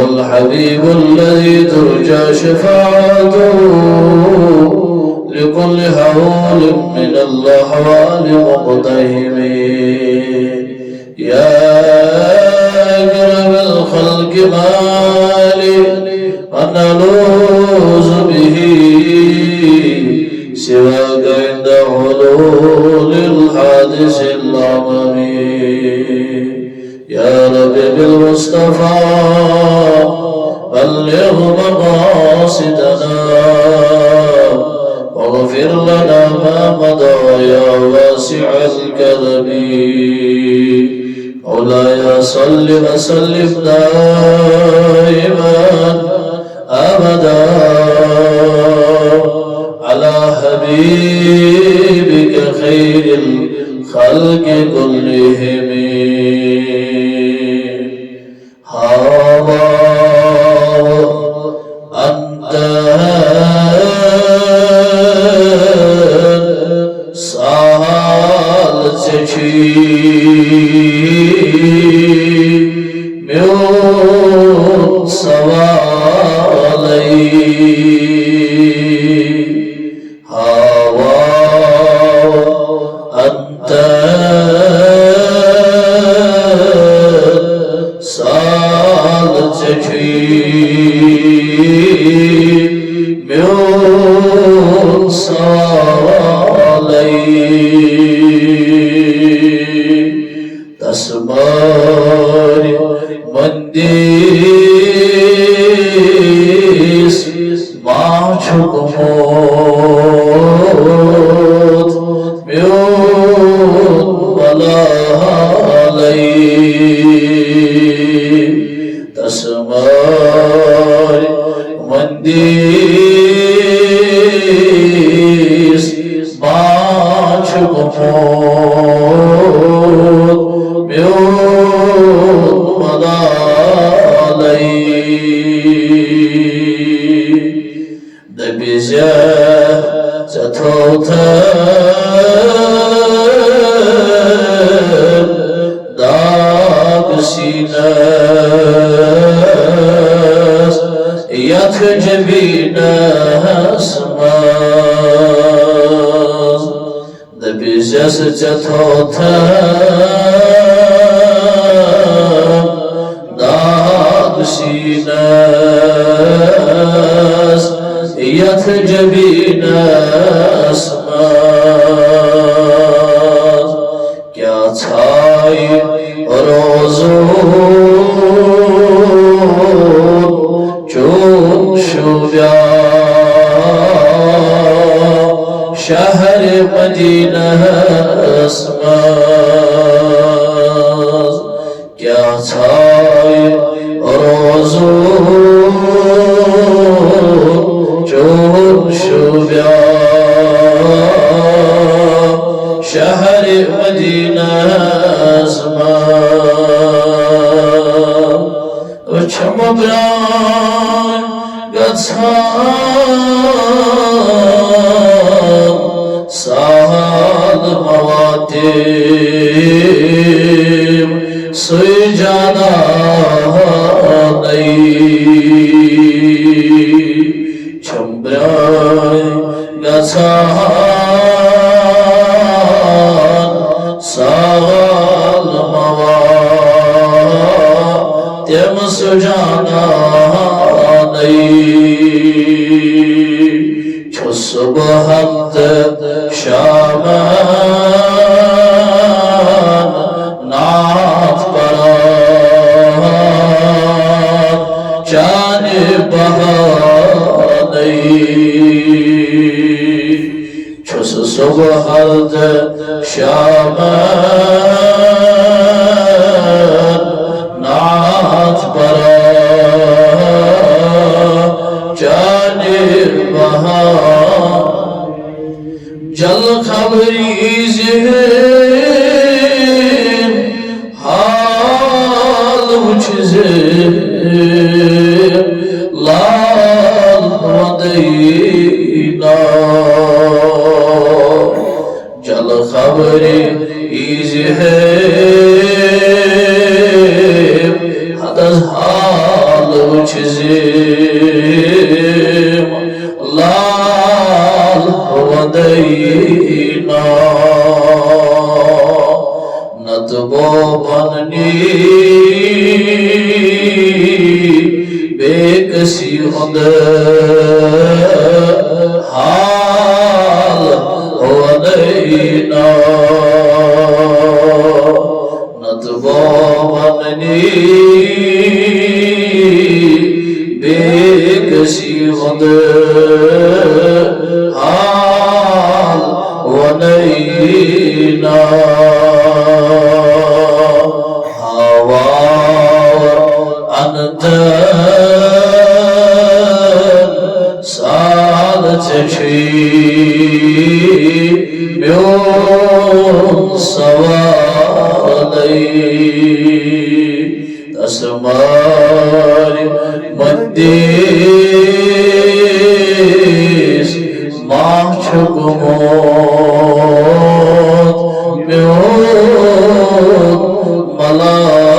الحبيب الذي ترجى شفاعته لكل هول من الأحوال مقتحمين يا أكرم الخلق مالي ونلوذ به سواك عند حلول الحادث العممي يا رب بالمصطفى بلغ مقاصدنا واغفر لنا ما مضى يا واسع الكرم مولاي صل وسلم دائما أبدا على حبيبك خير الخلق كلهم أنت سال چشی میون سوالی هوا أنت سال چشی میون سوالی تسماری مندیس ماچوک موت میون ولالی تسماری مندیس ماچوک موت میون ولالی دبیزه زتوتر داغ سینس یت جبینس ماز دبیزه زتوتر داغ سینس یت جبینس ماز کیا چھائی روزون چون شوبیا شهر مدینہ اسماز کیا چھائی روزون چون شوبیا شهر مدینہ اسماز وچمبران گژھان سال مواتیم سوی جانا نہیں چمبران گژھان سال مواتیم سوی جانا نہیں چھو صبحت شامان نعت پران جانی بہانی چھو صبحت شامان نعت پران جانی جل خبری ذہن حال وچھزن لال مدینہ جل خبری ذہن حدث حال çizim lal vadayna natbo banni bekasi hud hal vadayna natbo banni bekasi hud hal vadayna Myon savalay tasmari madis mahchugumot myon malay